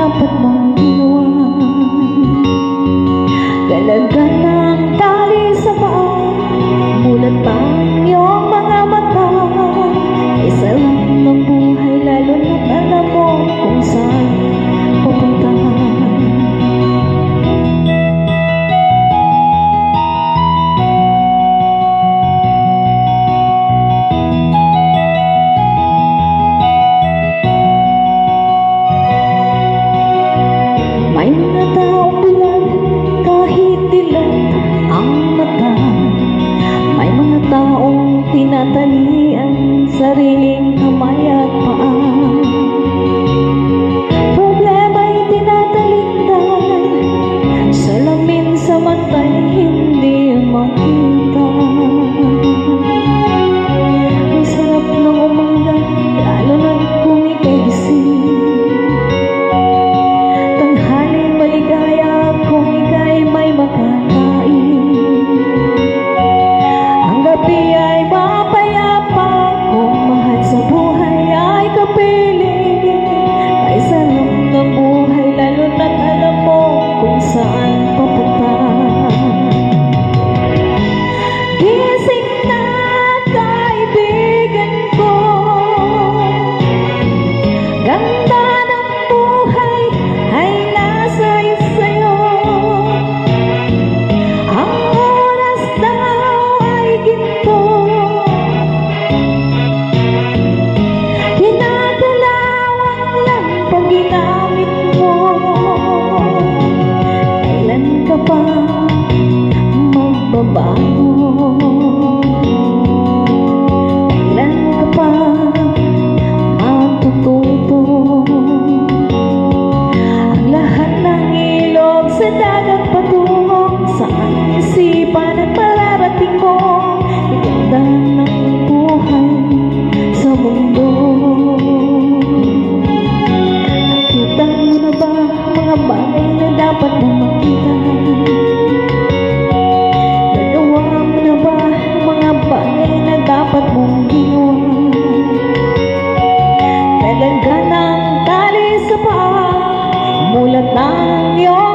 dapat mong ginawa? Dalaga ng tali sa paa, mulat pa ang iyong mga mata. Ay sarap ng buhay, lalo na't alam mo kung saan pupunta. May mga taong bulag kahit dilat ang mata. May mga taong tinatalian sariling kamay at paa. Problema'y tinatalikdan, salamin sa mata'y hindi makita. Ang sarap ng umaga, lalo na't kung ika'y gising. Tanghaling maligaya kung ika'y may makakain. Ang gabi ay mapayapa kung mahal sa buhay ay kapiling. Ay sarap ng buhay, lalo na't alam mo kung saan papunta. Gising na kaibigan ko, ganda ng buhay ay nasa sa'yo. Ang oras daw ay ginto, ginagalawan lang pag ginamit mo. Kailan ka pa magbabago? Kailan ka pa matututo? Ang lahat ng ilog sa dagat patungong saan isipan at mararating mo. Iganda ng buhay sa mundo. Nakita mo na ba mga bagay na dapat mong makita? Nagawa mo na ba mga bagay na dapat mong ginawa? Dalaga ng tali sa paa, mulat ng iyong